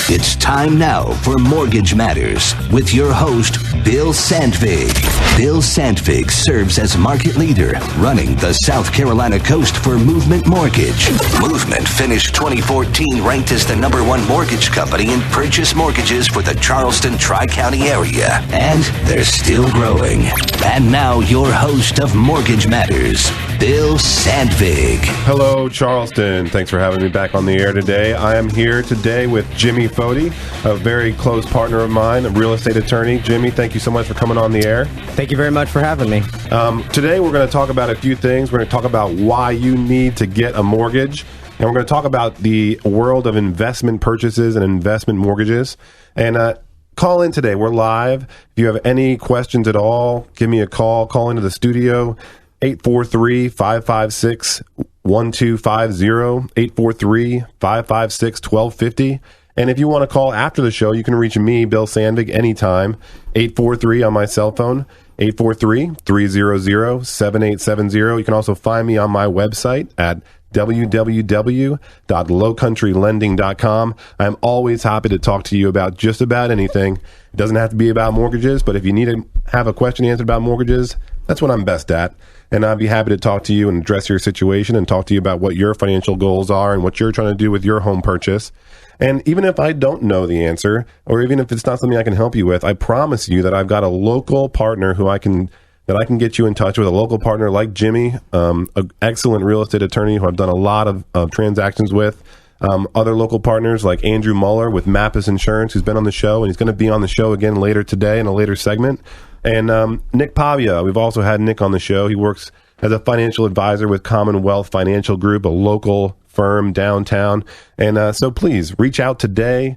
It's time now for Mortgage Matters with your host, Bill Sandvig. Bill Sandvig serves as market leader running the South Carolina coast for Movement Mortgage. Movement finished 2014 ranked as the #1 mortgage company in purchase mortgages for the Charleston Tri-County area. And they're still growing. And now your host of Mortgage Matters, Bill Sandvig. Hello, Charleston. Thanks for having me back on the air today. I am here today with Jimmy Fody, a very close partner of mine, a real estate attorney. Jimmy, thank you so much for coming on the air. Thank you very much for having me. Today we're going to talk about a few things. We're going to talk about why you need to get a mortgage, and we're going to talk about the world of investment purchases and investment mortgages. And call in today. We're live. If you have any questions at all, give me a call. Call into the studio, 843-556-1250, 843-556-1250. And if you want to call after the show, you can reach me, Bill Sandvig, anytime, 843 on my cell phone, 843-300-7870. You can also find me on my website at www.lowcountrylending.com. I'm always happy to talk to you about just about anything. It doesn't have to be about mortgages, but if you need to have a question answered about mortgages, that's what I'm best at. And I'd be happy to talk to you and address your situation and talk to you about what your financial goals are and what you're trying to do with your home purchase. And even if I don't know the answer, or even if it's not something I can help you with, I promise you that I've got a local partner who I can get you in touch with, a local partner like Jimmy, an excellent real estate attorney who I've done a lot of transactions with. Other local partners like Andrew Muller with Mappus Insurance, who's been on the show, and he's going to be on the show again later today in a later segment. And Nick Pavia, we've also had Nick on the show. He works as a financial advisor with Commonwealth Financial Group, a local firm downtown. And so please reach out today,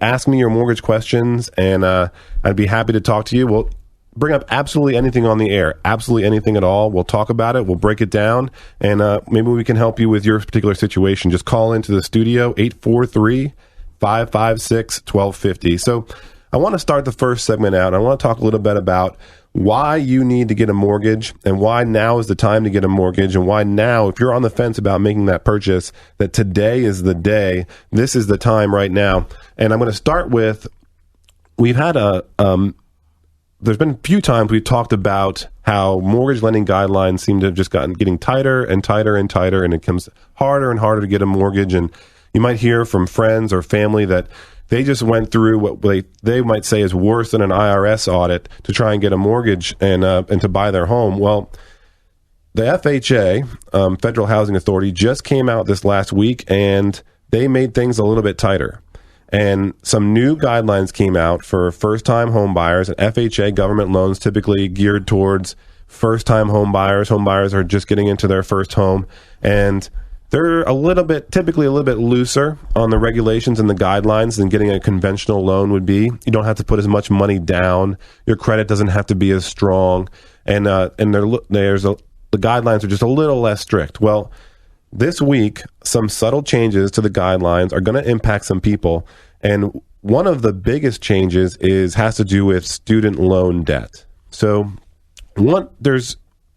ask me your mortgage questions, and I'd be happy to talk to you. We'll bring up absolutely anything on the air, absolutely anything at all. We'll talk about it. We'll break it down, and maybe we can help you with your particular situation. Just call into the studio, 843-556-1250. So I want to start the first segment out. I want to talk a little bit about why you need to get a mortgage and why now is the time to get a mortgage, and why now, if you're on the fence about making that purchase, that today is the day. This is the time right now. And I'm going to start with, we've had there's been a few times we've talked about how mortgage lending guidelines seem to have just getting tighter and tighter and tighter, and it becomes harder and harder to get a mortgage. And you might hear from friends or family that they just went through what they might say is worse than an IRS audit to try and get a mortgage and to buy their home. Well, the FHA, Federal Housing Authority, just came out this last week, and they made things a little bit tighter. And some new guidelines came out for first-time home buyers. And FHA government loans typically geared towards first-time home buyers. Home buyers are just getting into their first home, and they're typically a little bit looser on the regulations and the guidelines than getting a conventional loan would be. You don't have to put as much money down. Your credit doesn't have to be as strong, and the guidelines are just a little less strict. Well, this week, some subtle changes to the guidelines are going to impact some people, and one of the biggest changes has to do with student loan debt. So,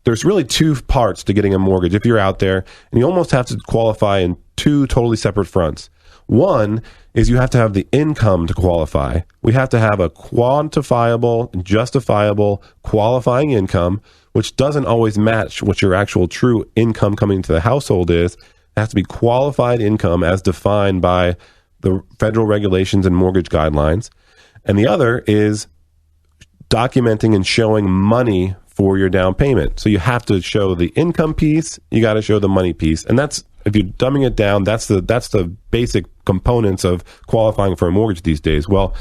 there's really two parts to getting a mortgage if you're out there, and you almost have to qualify in two totally separate fronts. One is you have to have the income to qualify. We have to have a quantifiable, justifiable, qualifying income, which doesn't always match what your actual true income coming into the household is. It has to be qualified income as defined by the federal regulations and mortgage guidelines. And the other is documenting and showing money for your down payment. So you have to show the income piece, you got to show the money piece. And that's, if you're dumbing it down, that's the basic components of qualifying for a mortgage these days. Well,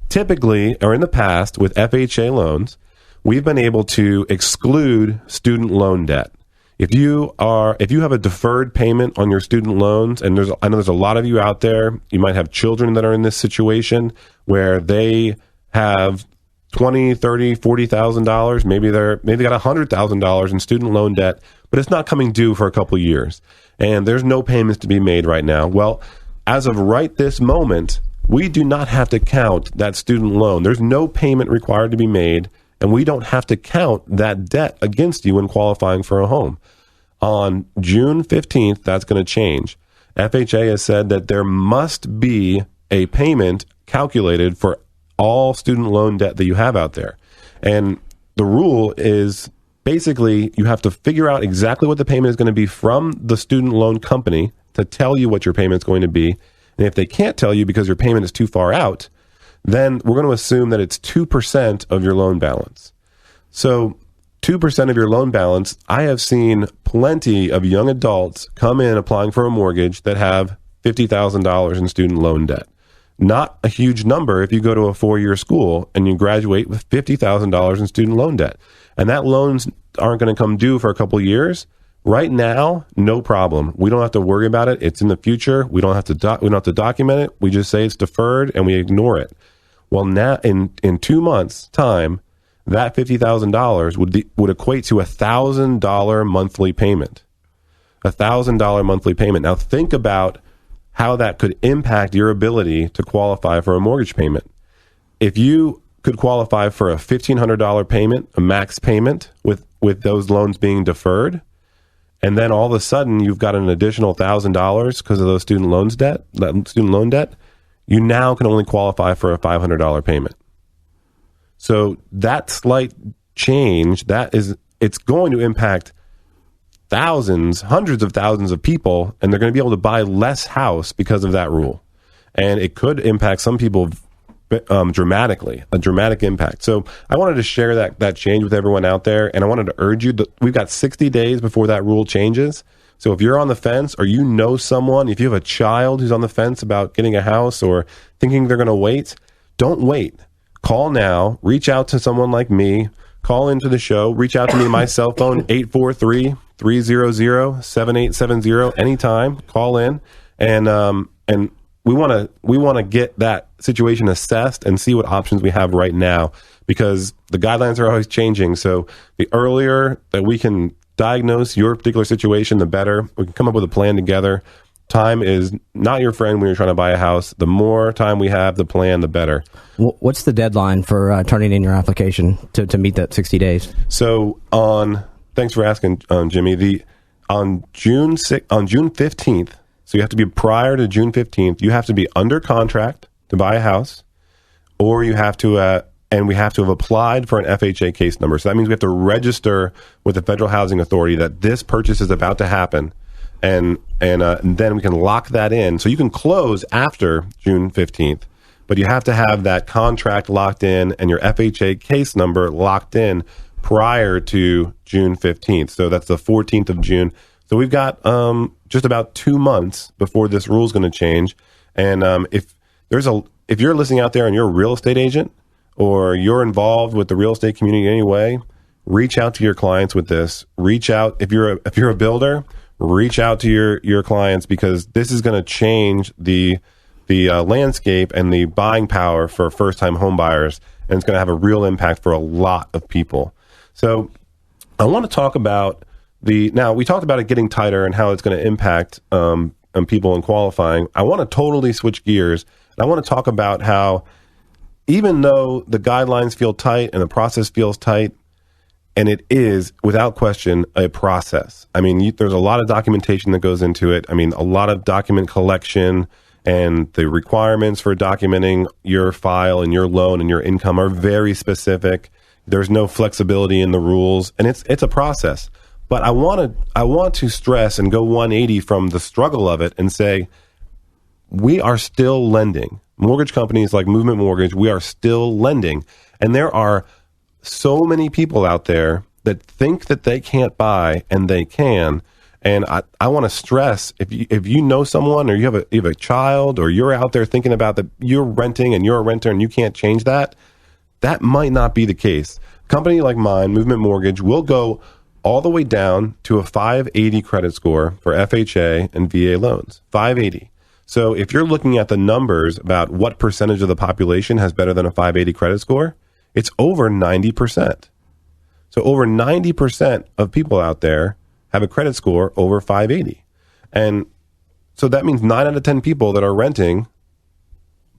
typically, or in the past, with FHA loans, we've been able to exclude student loan debt. If you have a deferred payment on your student loans, and I know there's a lot of you out there, you might have children that are in this situation where they have $20,000, $30,000, $40,000. Maybe they got $100,000 in student loan debt, but it's not coming due for a couple of years, and there's no payments to be made right now. Well, as of right this moment, we do not have to count that student loan. There's no payment required to be made, and we don't have to count that debt against you when qualifying for a home. On June 15th, that's going to change. FHA has said that there must be a payment calculated for all student loan debt that you have out there. And the rule is basically you have to figure out exactly what the payment is going to be from the student loan company to tell you what your payment is going to be. And if they can't tell you because your payment is too far out, then we're going to assume that it's 2% of your loan balance. So 2% of your loan balance, I have seen plenty of young adults come in applying for a mortgage that have $50,000 in student loan debt. Not a huge number if you go to a 4-year school and you graduate with $50,000 in student loan debt. And that loans aren't going to come due for a couple of years. Right now, no problem. We don't have to worry about it. It's in the future. We don't have to document it. We just say it's deferred and we ignore it. Well, now in 2 months' time, that $50,000 would equate to $1,000 monthly payment. $1,000 monthly payment. Now think about how that could impact your ability to qualify for a mortgage payment. If you could qualify for a $1,500 payment, a max payment with those loans being deferred, and then all of a sudden you've got an additional $1,000 because of those student loan debt, you now can only qualify for a $500 payment. So that slight change, it's going to impact thousands, hundreds of thousands of people, and they're going to be able to buy less house because of that rule. And it could impact some people dramatically, a dramatic impact. So I wanted to share that change with everyone out there, and I wanted to urge you that we've got 60 days before that rule changes. So if you're on the fence or you know someone, if you have a child who's on the fence about getting a house or thinking they're going to wait, don't wait. Call now, reach out to someone like me, call into the show, reach out to me, my cell phone, 843-300-7870, anytime, call in, and we want to get that situation assessed and see what options we have right now, because the guidelines are always changing. So the earlier that we can diagnose your particular situation, the better. We can come up with a plan together. Time is not your friend when you're trying to buy a house. The more time we have, the plan, the better. What's the deadline for turning in your application to meet that 60 days? So thanks for asking, Jimmy. On June 15th, so you have to be prior to June 15th, you have to be under contract to buy a house, or you have to, and we have to have applied for an FHA case number. So that means we have to register with the Federal Housing Authority that this purchase is about to happen. And then we can lock that in. So you can close after June 15th, but you have to have that contract locked in and your FHA case number locked in prior to June 15th. So that's the 14th of June. So we've got just about 2 months before this rule is going to change. And if you're listening out there and you're a real estate agent or you're involved with the real estate community in any way, reach out to your clients with this. Reach out if you're a builder. Reach out to your clients, because this is going to change the landscape and the buying power for first-time home buyers, and it's going to have a real impact for a lot of people. So I want to talk about now we talked about it getting tighter and how it's going to impact on people in qualifying. I want to totally switch gears, and I want to talk about how even though the guidelines feel tight and the process feels tight, and it is, without question, a process. I mean, there's a lot of documentation that goes into it. I mean, a lot of document collection, and the requirements for documenting your file and your loan and your income are very specific. There's no flexibility in the rules, and it's a process. But I want to stress and go 180 from the struggle of it and say, we are still lending. Mortgage companies like Movement Mortgage, we are still lending. And there are so many people out there that think that they can't buy, and they can. And I want to stress, if you know someone, or you have a child, or you're out there thinking about that you're renting and you're a renter and you can't change that might not be the case. A company like mine, Movement Mortgage, will go all the way down to a 580 credit score for FHA and VA loans. 580. So if you're looking at the numbers about what percentage of the population has better than a 580 credit score, it's over 90%. So over 90% of people out there have a credit score over 580. And so that means 9 out of 10 people that are renting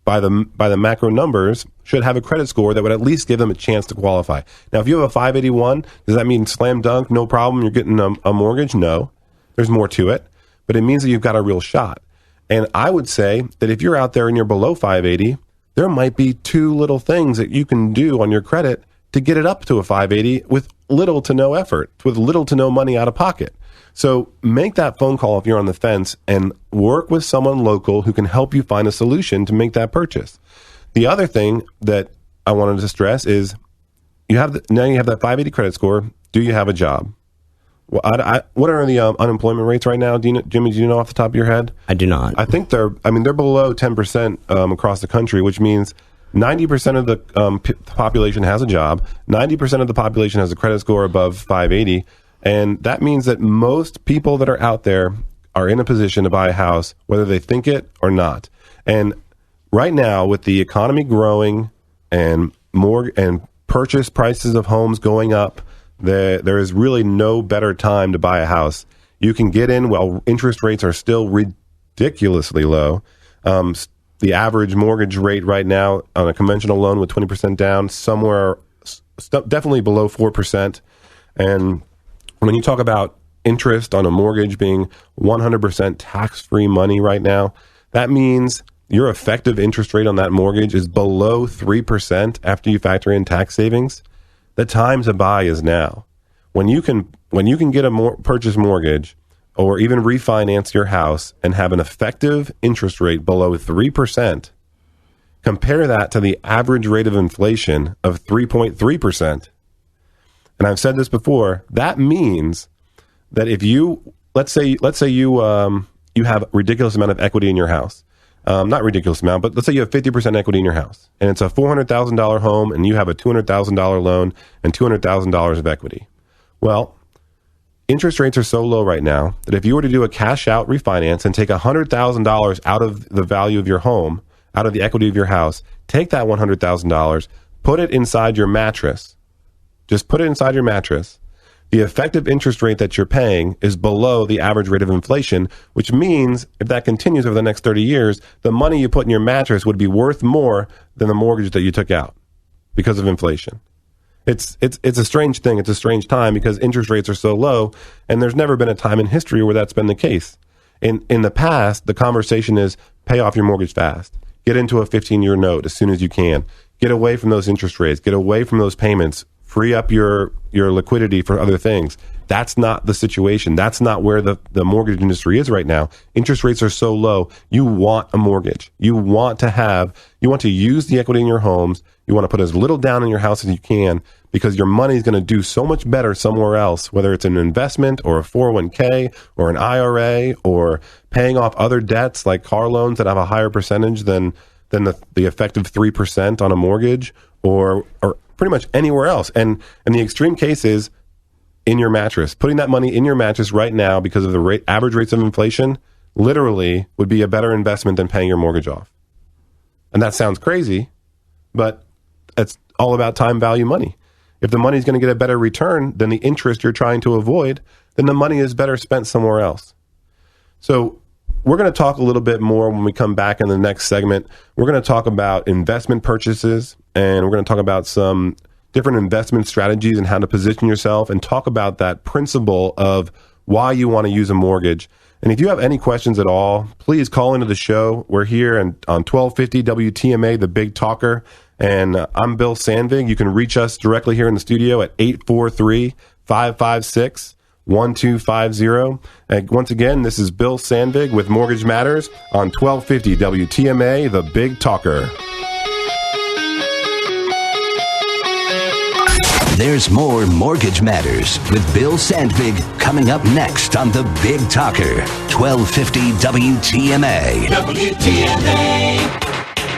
by the macro numbers should have a credit score that would at least give them a chance to qualify. Now, if you have a 581, does that mean slam dunk, no problem, you're getting a mortgage? No. There's more to it. But it means that you've got a real shot. And I would say that if you're out there and you're below 580, there might be two little things that you can do on your credit to get it up to a 580 with little to no effort, with little to no money out of pocket. So make that phone call if you're on the fence and work with someone local who can help you find a solution to make that purchase. The other thing that I wanted to stress is now you have that 580 credit score. Do you have a job? Well, what are the unemployment rates right now? Jimmy, do you know off the top of your head? I do not. I think they're below 10% across the country, which means 90% of the population has a job. 90% of the population has a credit score above 580. And that means that most people that are out there are in a position to buy a house, whether they think it or not. And right now, with the economy growing and purchase prices of homes going up, there is really no better time to buy a house. You can get in while interest rates are still ridiculously low. The average mortgage rate right now on a conventional loan with 20% down, somewhere definitely below 4%. And when you talk about interest on a mortgage being 100% tax-free money right now, that means your effective interest rate on that mortgage is below 3% after you factor in tax savings. The time to buy is now. When you can get a purchase mortgage or even refinance your house and have an effective interest rate below 3%, compare that to the average rate of inflation of 3.3%. And I've said this before, that means that if you, let's say you have a ridiculous amount of equity in your house. Not ridiculous amount, but let's say you have 50% equity in your house and it's a $400,000 home and you have a $200,000 loan and $200,000 of equity. Well, interest rates are so low right now that if you were to do a cash out refinance and take $100,000 out of the value of your home, out of the equity of your house, take that $100,000, put it inside your mattress. Just put it inside your mattress. The effective interest rate that you're paying is below the average rate of inflation, which means if that continues over the next 30 years, the money you put in your mattress would be worth more than the mortgage that you took out because of inflation. It's a strange thing. It's a strange time because interest rates are so low, and there's never been a time in history where that's been the case. In the past, the conversation is pay off your mortgage fast. Get into a 15-year note as soon as you can. Get away from those interest rates. Get away from those payments. Free up your liquidity for other things. That's not the situation. That's not where the mortgage industry is right now. Interest rates are so low. You want a mortgage. You want to use the equity in your homes. You want to put as little down in your house as you can because your money is going to do so much better somewhere else, whether it's an investment or a 401k or an IRA or paying off other debts like car loans that have a higher percentage than the effective 3% on a mortgage or pretty much anywhere else. And the extreme case is in your mattress. Putting that money in your mattress right now because of the average rates of inflation literally would be a better investment than paying your mortgage off. And that sounds crazy, but it's all about time value money. If the money is going to get a better return than the interest you're trying to avoid, then the money is better spent somewhere else. So we're going to talk a little bit more when we come back in the next segment. We're going to talk about investment purchases, and we're going to talk about some different investment strategies and how to position yourself and talk about that principle of why you want to use a mortgage. And if you have any questions at all, please call into the show. We're here on 1250 WTMA, The Big Talker, and I'm Bill Sandvig. You can reach us directly here in the studio at 843-556-1250. And once again, this is Bill Sandvig with Mortgage Matters on 1250 WTMA, The Big Talker. There's more Mortgage Matters with Bill Sandvig coming up next on The Big Talker, 1250 WTMA. WTMA.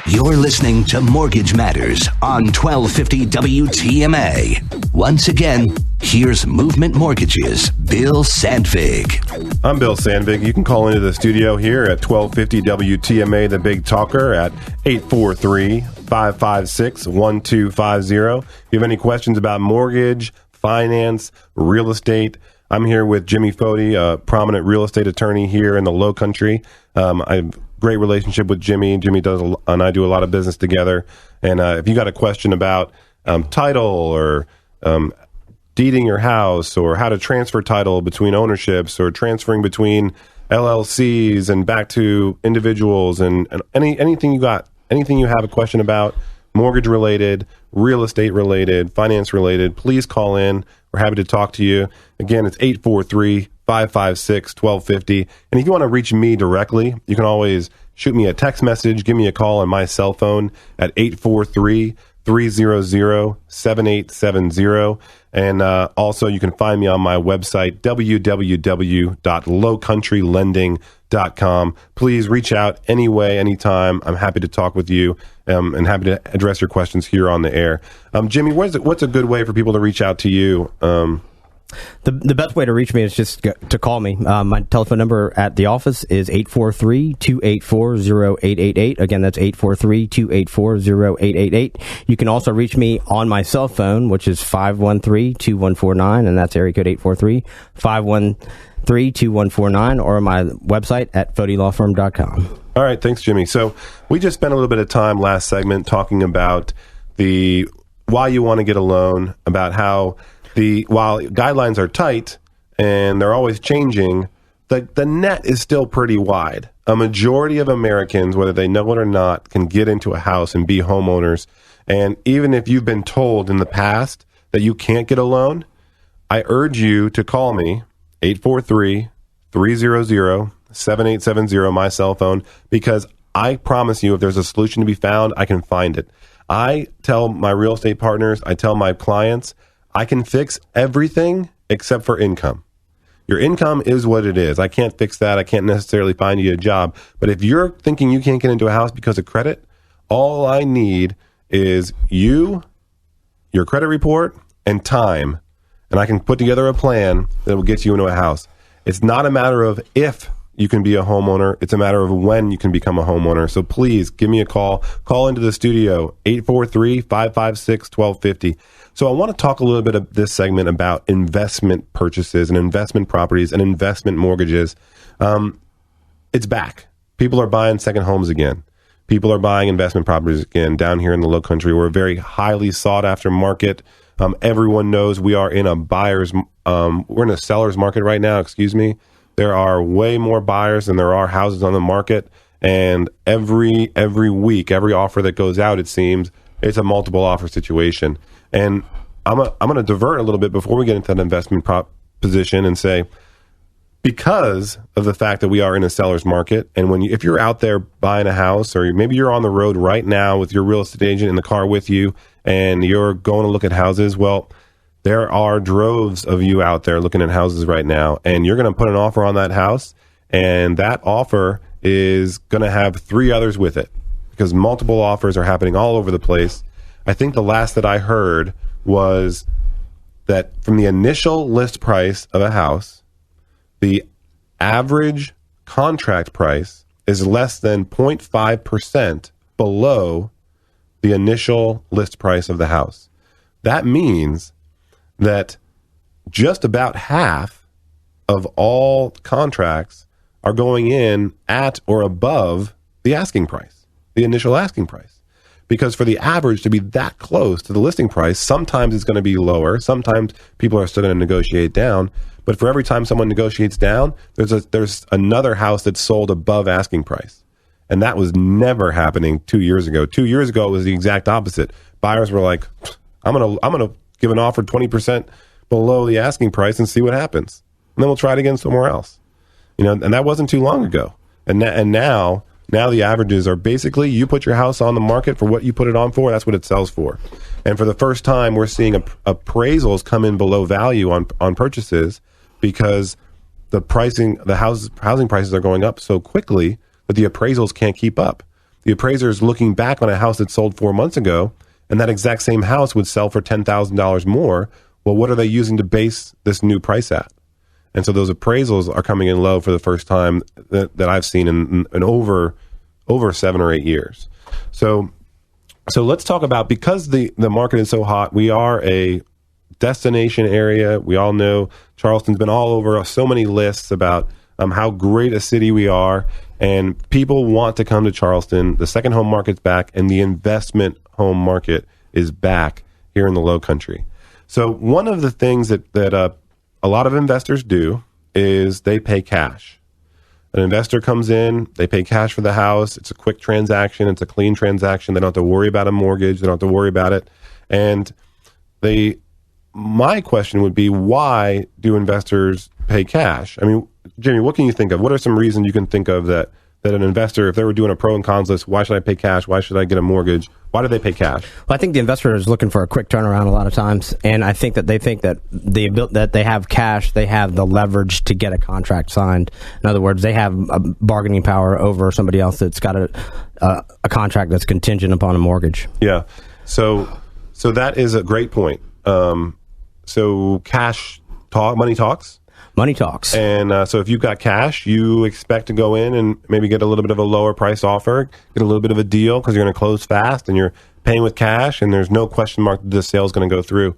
You're listening to Mortgage Matters on 1250 WTMA. Once again, here's Movement Mortgage's Bill Sandvig. I'm Bill Sandvig. You can call into the studio here at 1250 WTMA, The Big Talker, at 843-556-1250. If you have any questions about mortgage, finance, real estate, I'm here with Jimmy Fody, a prominent real estate attorney here in the Low Country. I have a great relationship with Jimmy. Jimmy and I do a lot of business together. And if you got a question about title or deeding your house or how to transfer title between ownerships or transferring between LLCs and back to individuals and anything you got, anything you have a question about, mortgage related, real estate related, finance related, please call in. We're happy to talk to you. Again, it's 843-556-1250. And if you want to reach me directly, you can always shoot me a text message, give me a call on my cell phone at 843-300-7870. And also you can find me on my website, www.lowcountrylending.com. Please reach out any way, anytime. I'm happy to talk with you and happy to address your questions here on the air. Jimmy, what's a good way for people to reach out to you? The best way to reach me is just to call me. My telephone number at the office is 843-284-0888. Again, that's 843-284-0888. You can also reach me on my cell phone, which is 513-2149, and that's area code 843-513-2149, or on my website at FodeLawFirm.com. All right, thanks, Jimmy. So we just spent a little bit of time last segment talking about why you want to get a loan, about how while guidelines are tight and they're always changing, the net is still pretty wide. A majority of Americans, whether they know it or not, can get into a house and be homeowners. And even if you've been told in the past that you can't get a loan, I urge you to call me, 843-300-7870, my cell phone, because I promise you if there's a solution to be found, I can find it. I tell my real estate partners, I tell my clients, I can fix everything except for income. Your income is what it is. I can't fix that. I can't necessarily find you a job. But if you're thinking you can't get into a house because of credit, all I need is you, your credit report, and time. And I can put together a plan that will get you into a house. It's not a matter of if you can be a homeowner. It's a matter of when you can become a homeowner. So please give me a call. Call into the studio, 843-556-1250. So I want to talk a little bit of this segment about investment purchases and investment properties and investment mortgages. It's back. People are buying second homes again. People are buying investment properties again down here in the Low Country. We're a very highly sought after market. Everyone knows we are in a we're in a seller's market right now. Excuse me. There are way more buyers than there are houses on the market. And every week, every offer that goes out, it seems, it's a multiple offer situation. And I'm going to divert a little bit before we get into that investment position and say, because of the fact that we are in a seller's market, and if you're out there buying a house, or maybe you're on the road right now with your real estate agent in the car with you, and you're going to look at houses, well, there are droves of you out there looking at houses right now, and you're going to put an offer on that house, and that offer is going to have 3 others with it, because multiple offers are happening all over the place. I think the last that I heard was that from the initial list price of a house, the average contract price is less than 0.5% below the initial list price of the house. That means that just about half of all contracts are going in at or above the asking price, the initial asking price. Because for the average to be that close to the listing price, sometimes it's going to be lower. Sometimes people are still going to negotiate down. But for every time someone negotiates down, there's another house that's sold above asking price. And that was never happening 2 years ago. 2 years ago, it was the exact opposite. Buyers were like, I'm gonna give an offer 20% below the asking price and see what happens. And then we'll try it again somewhere else. And that wasn't too long ago. And now the averages are basically you put your house on the market for what you put it on for. That's what it sells for. And for the first time, we're seeing appraisals come in below value on purchases because the housing prices are going up so quickly that the appraisals can't keep up. The appraiser is looking back on a house that sold 4 months ago, and that exact same house would sell for $10,000 more. Well, what are they using to base this new price at? And so those appraisals are coming in low for the first time that I've seen in over 7 or 8 years. So let's talk about, because the market is so hot, we are a destination area. We all know Charleston's been all over so many lists about how great a city we are, and people want to come to Charleston. The second home market's back, and the investment home market is back here in the Low Country. So one of the things that a lot of investors do is they pay cash. An investor comes in, they pay cash for the house. It's a quick transaction. It's a clean transaction. They don't have to worry about a mortgage. They don't have to worry about it. And my question would be, why do investors pay cash? I mean, Jamie, what can you think of? What are some reasons you can think of that an investor, if they were doing a pro and cons list, why should I pay cash? Why should I get a mortgage? Why do they pay cash? Well, I think the investor is looking for a quick turnaround a lot of times, and I think that they think that that they have cash, they have the leverage to get a contract signed. In other words, they have a bargaining power over somebody else that's got a contract that's contingent upon a mortgage. Yeah, so that is a great point. So cash talk, money talks. Money talks. And so if you've got cash, you expect to go in and maybe get a little bit of a lower price offer, get a little bit of a deal because you're going to close fast and you're paying with cash, and there's no question mark that this sale is going to go through.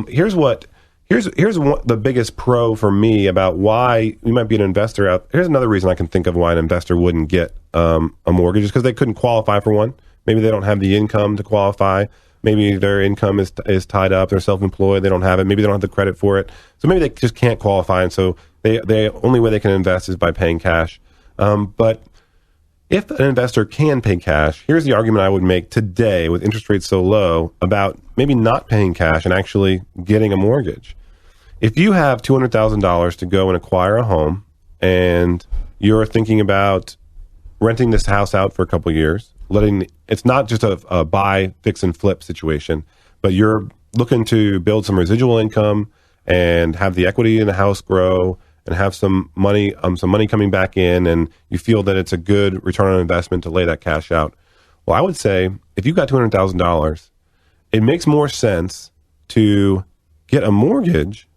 Here's the biggest pro for me about why you might be an investor out. Here's another reason I can think of why an investor wouldn't get a mortgage is because they couldn't qualify for one. Maybe they don't have the income to qualify. Maybe their income is tied up. They're self-employed. They don't have it. Maybe they don't have the credit for it. So maybe they just can't qualify. And so the only way they can invest is by paying cash. But if an investor can pay cash, here's the argument I would make today with interest rates so low about maybe not paying cash and actually getting a mortgage. If you have $200,000 to go and acquire a home and you're thinking about renting this house out for a couple years, it's not just a buy, fix, and flip situation, but you're looking to build some residual income and have the equity in the house grow and have some money coming back in, and you feel that it's a good return on investment to lay that cash out. Well, I would say if you've got $200,000, it makes more sense to get a mortgage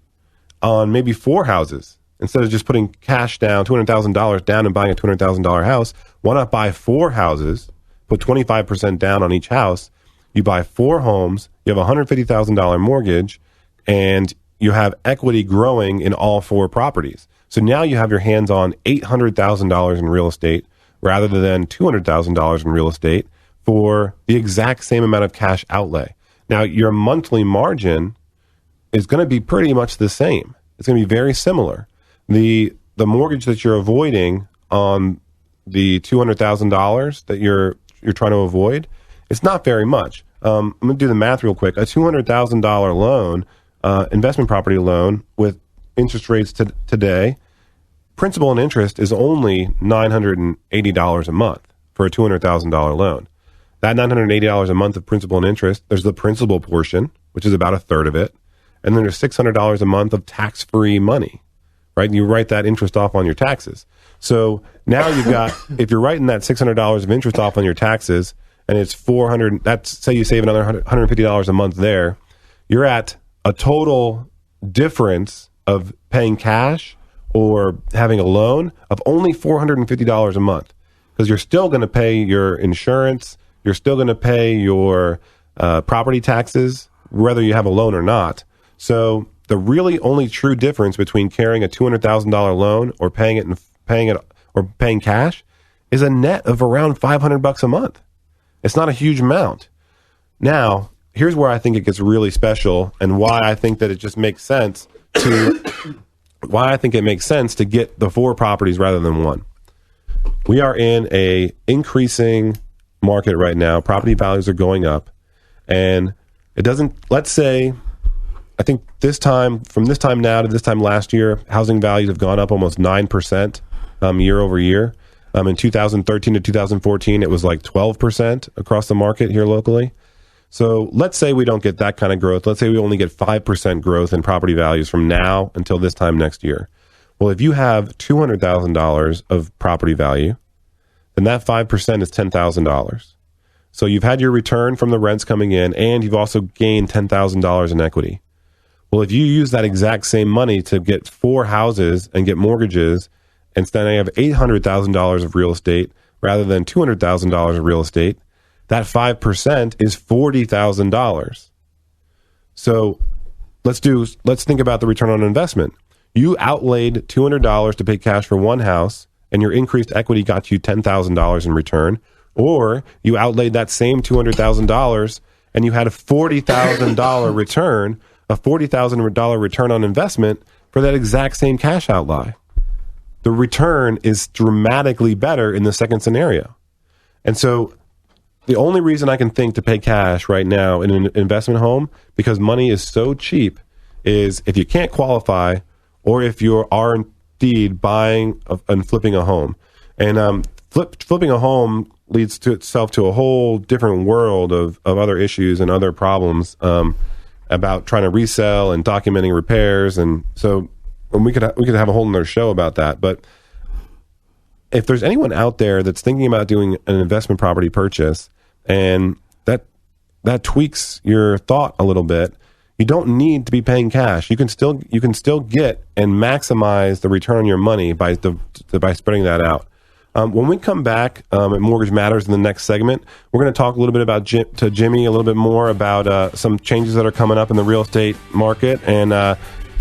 on maybe 4 houses instead of just putting cash down, $200,000 down and buying a $200,000 house. Why not buy 4 houses? Put 25% down on each house. You buy 4 homes. You have a $150,000 mortgage, and you have equity growing in all 4 properties. So now you have your hands on $800,000 in real estate rather than $200,000 in real estate for the exact same amount of cash outlay. Now your monthly margin is going to be pretty much the same. It's going to be very similar. The mortgage that you're avoiding on the $200,000 that you're trying to avoid, it's not very much. I'm going to do the math real quick. A $200,000 loan, investment property loan with interest rates today, principal and interest is only $980 a month for a $200,000 loan. That $980 a month of principal and interest, there's the principal portion, which is about a third of it, and then there's $600 a month of tax-free money, right? And you write that interest off on your taxes. So now you've got, if you're writing that $600 of interest off on your taxes, and it's $400, that's, say you save another $150 a month there, you're at a total difference of paying cash or having a loan of only $450 a month, because you're still going to pay your insurance, you're still going to pay your property taxes, whether you have a loan or not. So the really only true difference between carrying a $200,000 loan or paying cash is a net of around $500 a month. It's not a huge amount. Now, here's where I think it gets really special, and why I think that it just makes sense to get the 4 properties rather than 1. We are in a increasing market right now. Property values are going up, and it doesn't, let's say, I think from this time now to this time last year, housing values have gone up almost 9% year over year. In 2013 to 2014, it was like 12% across the market here locally. So let's say we don't get that kind of growth. Let's say we only get 5% growth in property values from now until this time next year. Well, if you have $200,000 of property value, then that 5% is $10,000. So you've had your return from the rents coming in, and you've also gained $10,000 in equity. Well, if you use that exact same money to get 4 houses and get mortgages, instead you have $800,000 of real estate rather than $200,000 of real estate, that 5% is $40,000. So let's think about the return on investment. You outlaid $200 to pay cash for 1 house, and your increased equity got you $10,000 in return, or you outlaid that same $200,000 and you had a $40,000 return, a $40,000 return on investment for that exact same cash outlay. the return is dramatically better in the second scenario. And so the only reason I can think to pay cash right now in an investment home, because money is so cheap, is if you can't qualify or if you are indeed buying and flipping a home. And flipping a home leads to itself to a whole different world of other issues and other problems about trying to resell and documenting repairs. And so we could have a whole nother show about that. But if there's anyone out there that's thinking about doing an investment property purchase and that tweaks your thought a little bit, you don't need to be paying cash. You can still get and maximize the return on your money by spreading that out. When we come back at Mortgage Matters in the next segment, we're going to talk a little bit about to Jimmy a little bit more about some changes that are coming up in the real estate market. And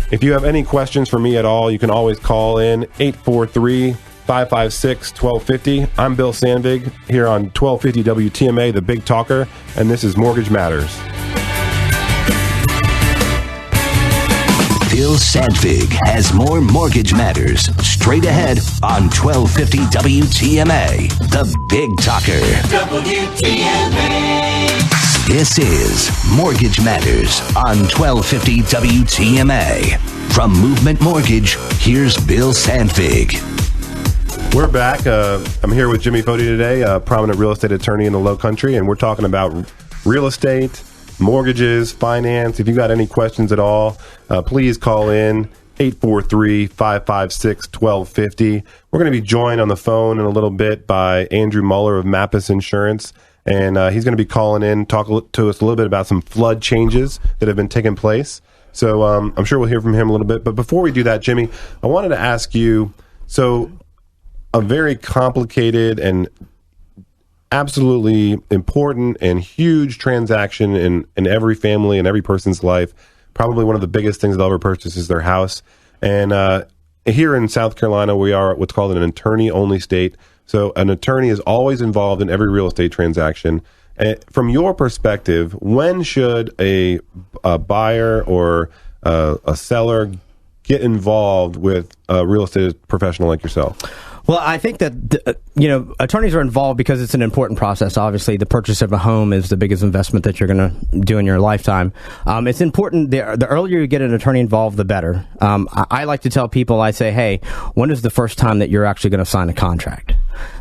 if you have any questions for me at all, you can always call in 843-556-1250. I'm Bill Sandvig here on 1250 WTMA, the Big Talker, and this is Mortgage Matters. Bill Sandvig has more Mortgage Matters straight ahead on 1250 WTMA, the Big Talker. WTMA. This is Mortgage Matters on 1250 WTMA. From Movement Mortgage, here's Bill Sandvig. We're back. I'm here with Jimmy Foti today, a prominent real estate attorney in the Low Country, and we're talking about real estate, mortgages, finance. If you got any questions at all, please call in 843-556-1250. We're going to be joined on the phone in a little bit by Andrew Muller of Mappus Insurance, and he's going to be calling in, talk to us a little bit about some flood changes that have been taking place. So I'm sure we'll hear from him a little bit. But before we do that, Jimmy, I wanted to ask you, so a very complicated and absolutely important and huge transaction in every family and every person's life. Probably one of the biggest things they'll ever purchase is their house. And here in South Carolina, we are what's called an attorney-only state. So an attorney is always involved in every real estate transaction. From your perspective, when should a buyer or a seller get involved with a real estate professional like yourself? Well, I think that, attorneys are involved because it's an important process. Obviously, the purchase of a home is the biggest investment that you're going to do in your lifetime. It's important. The earlier you get an attorney involved, the better. I like to tell people, I say, hey, when is the first time that you're actually going to sign a contract?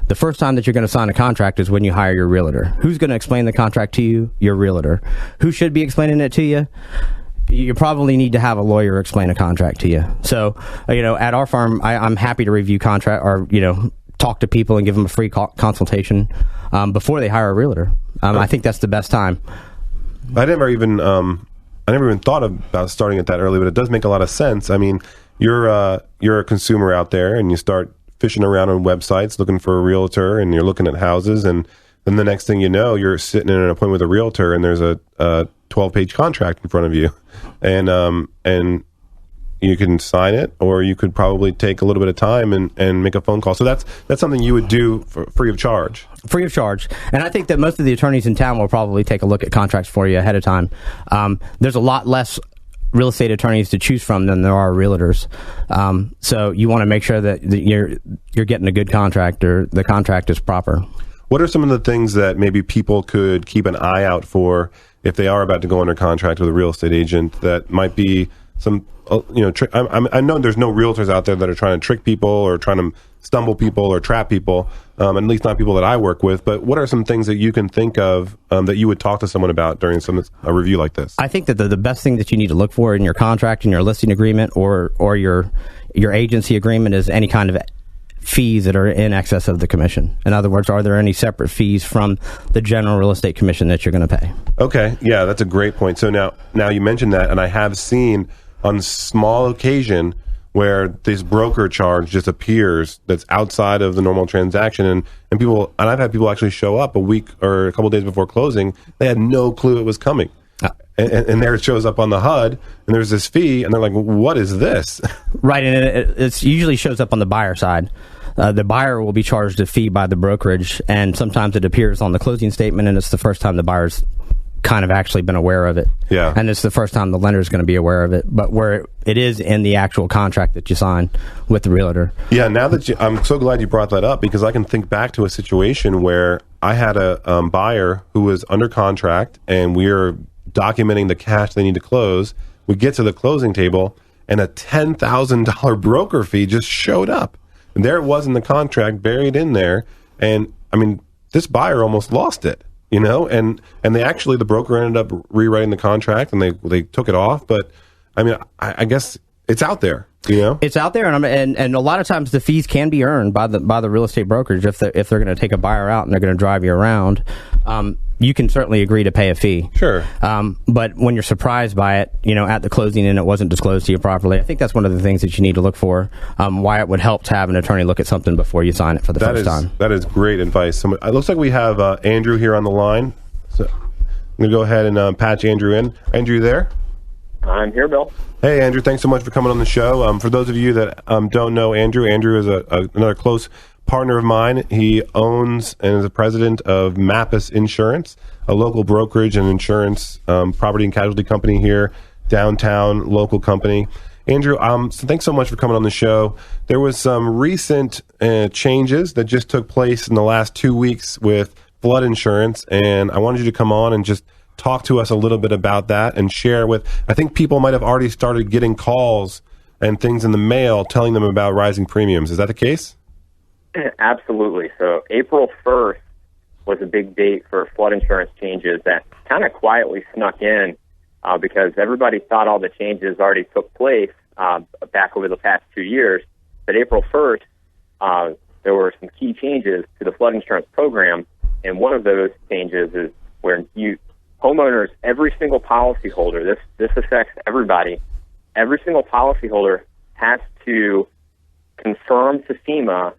The first time that you're going to sign a contract is when you hire your realtor. Who's going to explain the contract to you? Your realtor. Who should be explaining it to you? You probably need to have a lawyer explain a contract to you. So, at our firm, I'm happy to review contract or, talk to people and give them a free consultation before they hire a realtor. I think that's the best time. I never even thought about starting it that early, but it does make a lot of sense. I mean, you're a consumer out there and you start fishing around on websites looking for a realtor and you're looking at houses, and then the next thing you know, you're sitting in an appointment with a realtor and there's a 12-page contract in front of you, and you can sign it, or you could probably take a little bit of time and make a phone call. So that's something you would do for free of charge. Free of charge. And I think that most of the attorneys in town will probably take a look at contracts for you ahead of time. There's a lot less real estate attorneys to choose from than there are realtors. So you want to make sure that you're getting a good contract, or the contract is proper. What are some of the things that maybe people could keep an eye out for if they are about to go under contract with a real estate agent that might be some, I know there's no realtors out there that are trying to trick people or trying to stumble people or trap people, at least not people that I work with. But what are some things that you can think of that you would talk to someone about during a review like this? I think that the best thing that you need to look for in your contract, in your listing agreement, or your agency agreement is any kind of fees that are in excess of the commission. In other words, are there any separate fees from the general real estate commission that you're going to pay? Okay, yeah, that's a great point. So now you mentioned that, and I have seen on small occasion where this broker charge just appears that's outside of the normal transaction, and I've had people actually show up a week or a couple of days before closing. They had no clue it was coming. And there it shows up on the HUD, and there's this fee, and they're like, what is this? Right, and it usually shows up on the buyer side. The buyer will be charged a fee by the brokerage, and sometimes it appears on the closing statement, and it's the first time the buyer's kind of actually been aware of it. Yeah. And it's the first time the lender is going to be aware of it, but where it is in the actual contract that you sign with the realtor. Yeah, now that I'm so glad you brought that up, because I can think back to a situation where I had a buyer who was under contract, and we are documenting the cash they need to close. We get to the closing table, and a $10,000 broker fee just showed up. And there it was in the contract, buried in there. And, I mean, this buyer almost lost it. And they actually, the broker ended up rewriting the contract, and they took it off. But I mean, I guess it's out there. It's out there, and a lot of times the fees can be earned by the real estate brokerage if they're going to take a buyer out and they're going to drive you around. You can certainly agree to pay a fee. Sure. But when you're surprised by it, at the closing and it wasn't disclosed to you properly, I think that's one of the things that you need to look for. Why it would help to have an attorney look at something before you sign it for the first time. That is great advice. It looks like we have Andrew here on the line. So I'm going to go ahead and patch Andrew in. Andrew, you there? I'm here, Bill. Hey, Andrew. Thanks so much for coming on the show. For those of you that don't know Andrew is another close partner of mine. He owns and is the president of Mappus Insurance, a local brokerage and insurance property and casualty company here, downtown, local company. Andrew, so thanks so much for coming on the show. There was some recent changes that just took place in the last 2 weeks with flood insurance, and I wanted you to come on and just talk to us a little bit about that and share with, I think people might have already started getting calls and things in the mail telling them about rising premiums. Is that the case? Absolutely. So April 1st was a big date for flood insurance changes that kind of quietly snuck in because everybody thought all the changes already took place back over the past 2 years. But April 1st, there were some key changes to the flood insurance program, and one of those changes is where homeowners, every single policyholder, this affects everybody, every single policyholder has to confirm to FEMA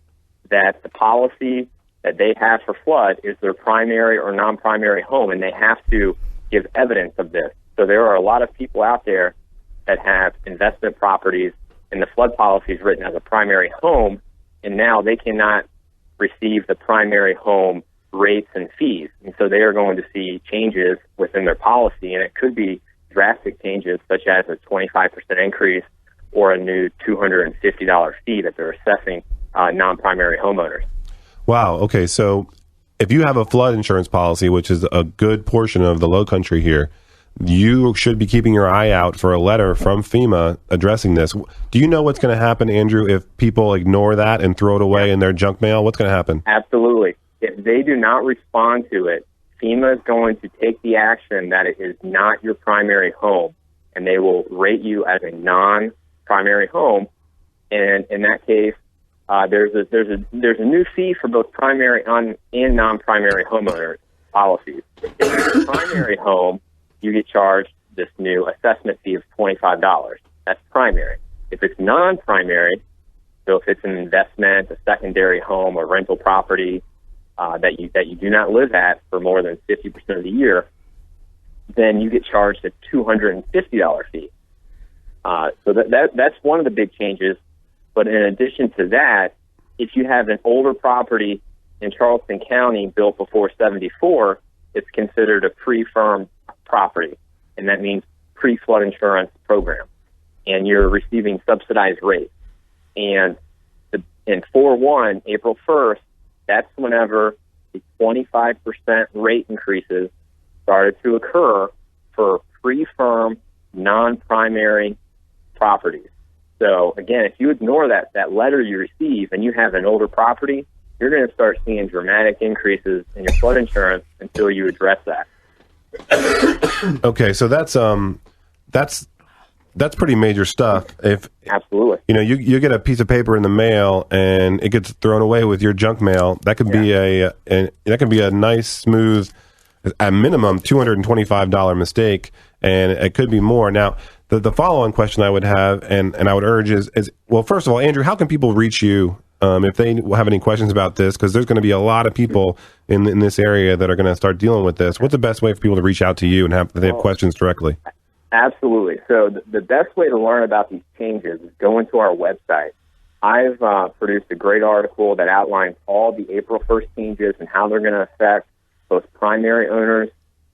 that the policy that they have for flood is their primary or non-primary home, and they have to give evidence of this. So there are a lot of people out there that have investment properties and the flood policy is written as a primary home, and now they cannot receive the primary home rates and fees. And so they are going to see changes within their policy, and it could be drastic changes such as a 25% increase or a new $250 fee that they're assessing non-primary homeowners. Wow. Okay. So if you have a flood insurance policy, which is a good portion of the low country here, you should be keeping your eye out for a letter from FEMA addressing this. Do you know what's going to happen, Andrew, if people ignore that and throw it away in their junk mail? What's going to happen? Absolutely. If they do not respond to it, FEMA is going to take the action that it is not your primary home, and they will rate you as a non-primary home. And in that case, there's a new fee for both primary and non-primary homeowner policies. If it's a primary home, you get charged this new assessment fee of $25. That's primary. If it's non-primary, so if it's an investment, a secondary home, or rental property that you do not live at for more than 50% of the year, then you get charged a $250 fee. So that's one of the big changes. But in addition to that, if you have an older property in Charleston County built before 74, it's considered a pre-firm property, and that means pre-flood insurance program, and you're receiving subsidized rates. And in 4/1, April 1st, that's whenever the 25% rate increases started to occur for pre-firm, non-primary properties. So again, if you ignore that letter you receive and you have an older property, you're going to start seeing dramatic increases in your flood insurance until you address that. Okay, so that's pretty major stuff. If absolutely, you get a piece of paper in the mail and it gets thrown away with your junk mail, that could be a nice, smooth, at minimum $225 mistake, and it could be more. Now, the follow-on question I would have, and I would urge is, well, first of all, Andrew, how can people reach you if they have any questions about this? Because there's going to be a lot of people in this area that are going to start dealing with this. What's the best way for people to reach out to you and if they have questions directly? Absolutely. So the best way to learn about these changes is go into our website. I've produced a great article that outlines all the April 1st changes and how they're going to affect both primary owners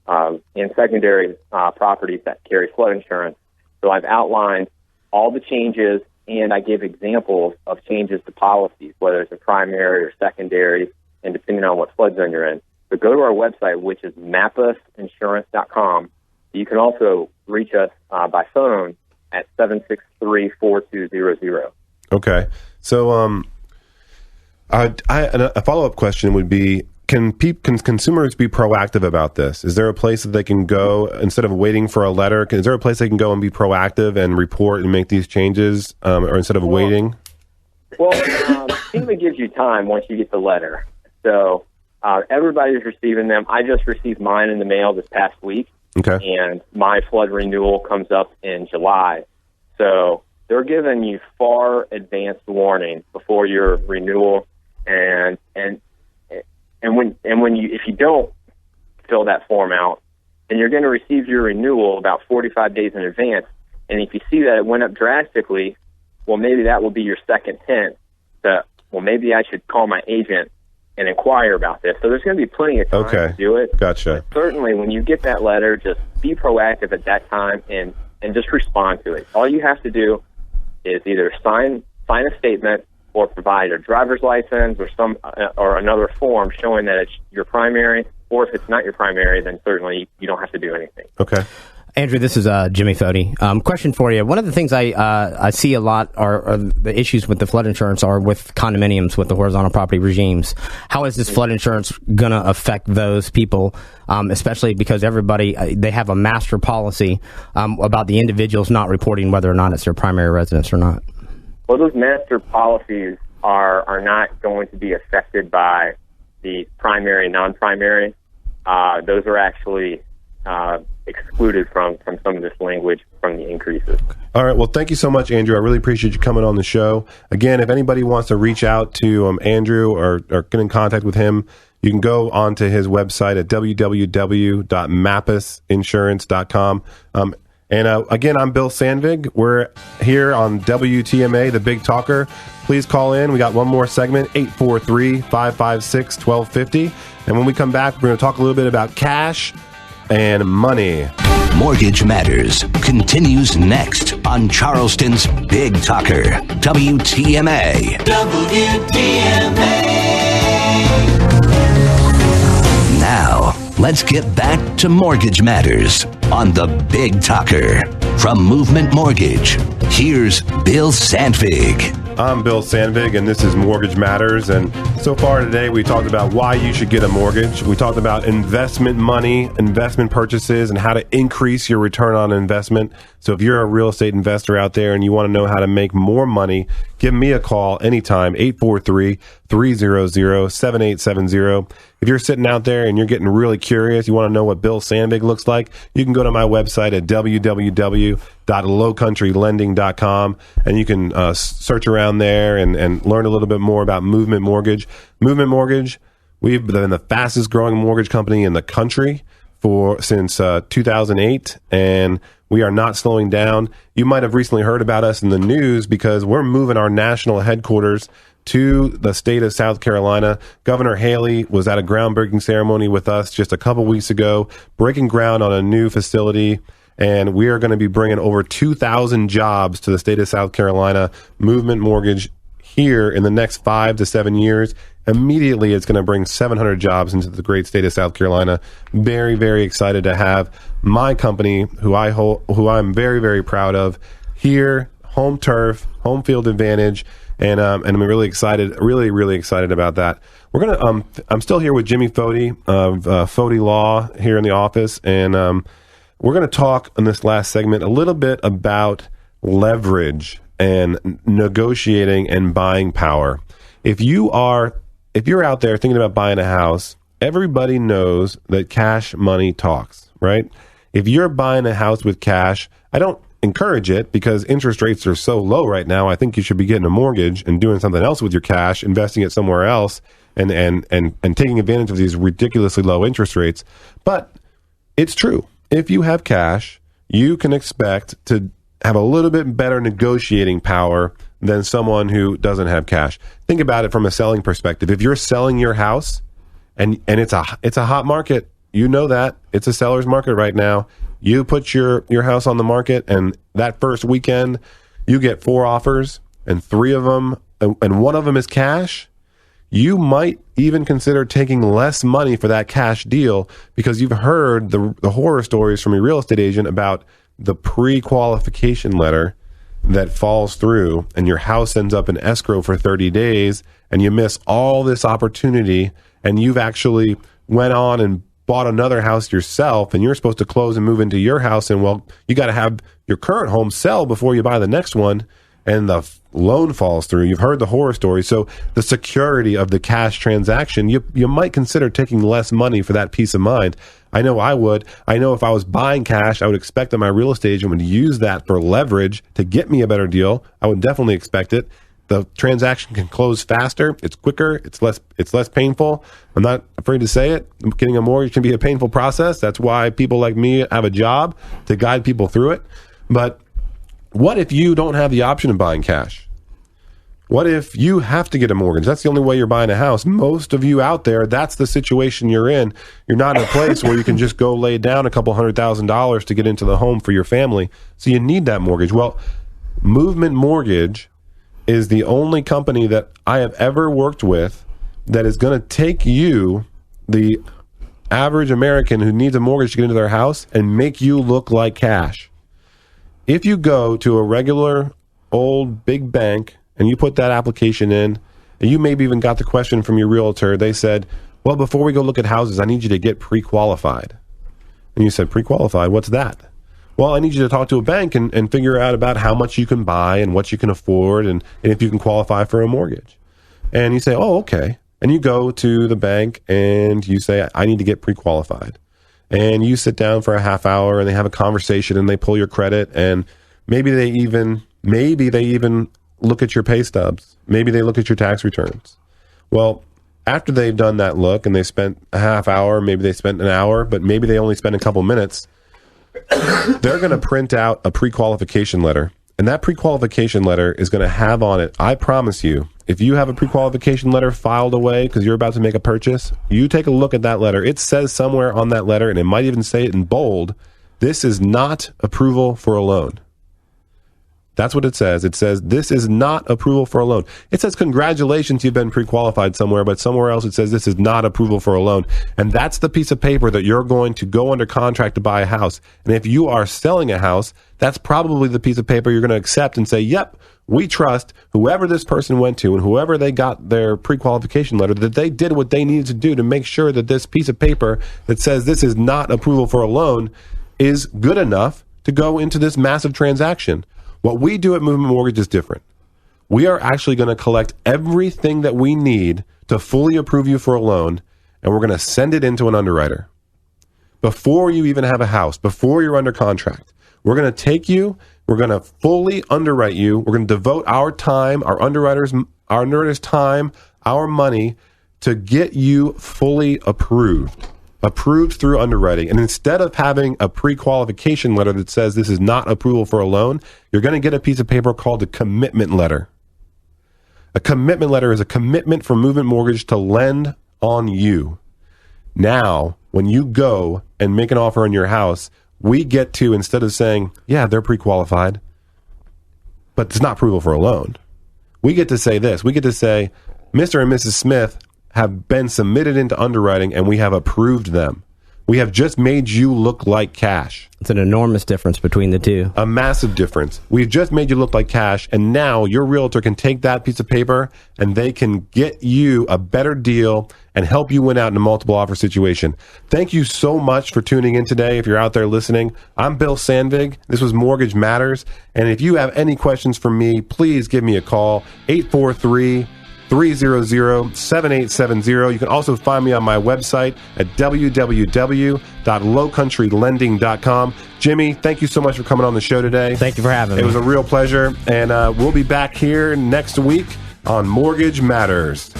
and secondary properties that carry flood insurance. So I've outlined all the changes, and I give examples of changes to policies, whether it's a primary or secondary, and depending on what flood zone you're in. So go to our website, which is mappasinsurance.com. You can also reach us by phone at 763-4200. Okay. So a follow-up question would be, can consumers be proactive about this? Is there a place that they can go instead of waiting for a letter? Is there a place they can go and be proactive and report and make these changes, or instead of waiting? Well, FEMA gives you time once you get the letter. So everybody's receiving them. I just received mine in the mail this past week. Okay. And my flood renewal comes up in July. So they're giving you far advanced warning before your renewal, and when you, if you don't fill that form out, then you're going to receive your renewal about 45 days in advance. And if you see that it went up drastically, well, maybe that will be your second hint that, well, maybe I should call my agent and inquire about this. So there's going to be plenty of time to do it. Gotcha. But certainly, when you get that letter, just be proactive at that time and just respond to it. All you have to do is either sign a statement or provide a driver's license or another form showing that it's your primary. Or if it's not your primary, then certainly you don't have to do anything. Okay. Andrew, this is Jimmy Fody. Question for you. One of the things I see a lot are the issues with the flood insurance are with condominiums, with the horizontal property regimes. How is this flood insurance going to affect those people, especially because they have a master policy about the individuals not reporting whether or not it's their primary residence or not? Well, those master policies are not going to be affected by the primary, non-primary. Those are actually excluded from some of this language from the increases. All right. Well, thank you so much, Andrew. I really appreciate you coming on the show. Again, if anybody wants to reach out to Andrew or get in contact with him, you can go onto his website at www.mappasinsurance.com. Again, I'm Bill Sandvig. We're here on WTMA, the Big Talker. Please call in. We got one more segment, 843-556-1250. And when we come back, we're going to talk a little bit about cash and money. Mortgage Matters continues next on Charleston's Big Talker, WTMA. Now, let's get back to Mortgage Matters on the Big Talker. From Movement Mortgage, here's Bill Sandvig. I'm Bill Sandvig, and this is Mortgage Matters. And so far today, we talked about why you should get a mortgage. We talked about investment money, investment purchases, and how to increase your return on investment. So if you're a real estate investor out there and you want to know how to make more money, give me a call anytime, 843-300-7870. If you're sitting out there and you're getting really curious, you want to know what Bill Sandvig looks like, you can go to my website at www.lowcountrylending.com, and you can search around there and learn a little bit more about Movement Mortgage. Movement Mortgage, we've been the fastest growing mortgage company in the country since 2008, and we are not slowing down. You might have recently heard about us in the news because we're moving our national headquarters to the state of South Carolina. Governor Haley was at a groundbreaking ceremony with us just a couple weeks ago, breaking ground on a new facility, and we are going to be bringing over 2,000 jobs to the state of South Carolina. Movement Mortgage here in the next 5 to 7 years. Immediately, it's going to bring 700 jobs into the great state of South Carolina. Very, very excited to have my company, who I'm very, very proud of, here, home turf, home field advantage, and I'm really excited, really excited about that. We're gonna. I'm still here with Jimmy Fody of Fody Law here in the office, and we're going to talk in this last segment a little bit about leverage and negotiating and buying power. If you're out there thinking about buying a house, everybody knows that cash money talks, right? If you're buying a house with cash, I don't encourage it because interest rates are so low right now. I think you should be getting a mortgage and doing something else with your cash, investing it somewhere else, and taking advantage of these ridiculously low interest rates. But it's true. If you have cash, you can expect to have a little bit better negotiating power than someone who doesn't have cash. Think about it from a selling perspective. If you're selling your house and it's a hot market, You know that. It's a seller's market right now. You put your house on the market, and that first weekend, you get 4 offers, and 3 of them, and 1 of them is cash. You might even consider taking less money for that cash deal because you've heard the horror stories from your real estate agent about the pre-qualification letter that falls through and your house ends up in escrow for 30 days and you miss all this opportunity, and you've actually went on and bought another house yourself, and you're supposed to close and move into your house, and well, you got to have your current home sell before you buy the next one, and the loan falls through. You've heard the horror story. So the security of the cash transaction, you might consider taking less money for that peace of mind. I know I would. I know if I was buying cash, I would expect that my real estate agent would use that for leverage to get me a better deal. I would definitely expect it. The transaction can close faster. It's quicker. It's less painful. I'm not afraid to say it. Getting a mortgage can be a painful process. That's why people like me have a job, to guide people through it. But what if you don't have the option of buying cash? What if you have to get a mortgage? That's the only way you're buying a house. Most of you out there, that's the situation you're in. You're not in a place where you can just go lay down a couple $100,000 to get into the home for your family. So you need that mortgage. Well, Movement Mortgage is the only company that I have ever worked with that is going to take you, the average American who needs a mortgage to get into their house, and make you look like cash. If you go to a regular old big bank and you put that application in, and you maybe even got the question from your realtor, they said, well, before we go look at houses, I need you to get pre-qualified. And you said, pre-qualified? What's that? Well, I need you to talk to a bank and figure out about how much you can buy and what you can afford and if you can qualify for a mortgage. And you say, oh, okay. And you go to the bank and you say, I need to get pre-qualified. And you sit down for a half hour and they have a conversation and they pull your credit, and maybe they even look at your pay stubs. Maybe they look at your tax returns. Well, after they've done that look and they spent a half hour, maybe they spent an hour, but maybe they only spent a couple minutes, they're going to print out a pre-qualification letter. And that pre-qualification letter is going to have on it, I promise you, if you have a pre-qualification letter filed away because you're about to make a purchase, you take a look at that letter. It says somewhere on that letter, and it might even say it in bold, this is not approval for a loan. That's what it says. It says, this is not approval for a loan. It says, congratulations, you've been pre-qualified somewhere, but somewhere else it says, this is not approval for a loan. And that's the piece of paper that you're going to go under contract to buy a house. And if you are selling a house, that's probably the piece of paper you're going to accept and say, yep, we trust whoever this person went to and whoever they got their pre-qualification letter, that they did what they needed to do to make sure that this piece of paper that says this is not approval for a loan is good enough to go into this massive transaction. What we do at Movement Mortgage is different. We are actually going to collect everything that we need to fully approve you for a loan, and we're going to send it into an underwriter. Before you even have a house, before you're under contract, we're going to take you, we're going to fully underwrite you, we're going to devote our time, our underwriters' time, our money to get you fully approved through underwriting. And instead of having a pre-qualification letter that says this is not approval for a loan, you're going to get a piece of paper called a commitment letter. A commitment letter is a commitment for Movement Mortgage to lend on you. Now, when you go and make an offer on your house, we get to, instead of saying, yeah, they're pre-qualified, but it's not approval for a loan, we get to say this. We get to say, Mr. and Mrs. Smith have been submitted into underwriting and we have approved them. We have just made you look like cash. It's an enormous difference between the two. A massive difference. We've just made you look like cash, and now your realtor can take that piece of paper and they can get you a better deal and help you win out in a multiple offer situation. Thank you so much for tuning in today. If you're out there listening, I'm Bill Sandvig. This was Mortgage Matters. And if you have any questions for me, please give me a call, 843-300-7870. You can also find me on my website at www.lowcountrylending.com. Jimmy, thank you so much for coming on the show today. Thank you for having me. It was a real pleasure. And we'll be back here next week on Mortgage Matters.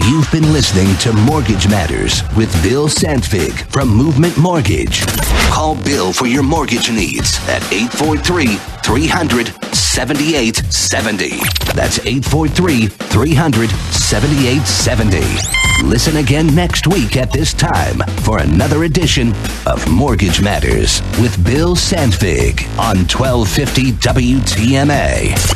You've been listening to Mortgage Matters with Bill Sandvig from Movement Mortgage. Call Bill for your mortgage needs at 843-300-7870. That's 843-300-7870. Listen again next week at this time for another edition of Mortgage Matters with Bill Sandvig on 1250 WTMA.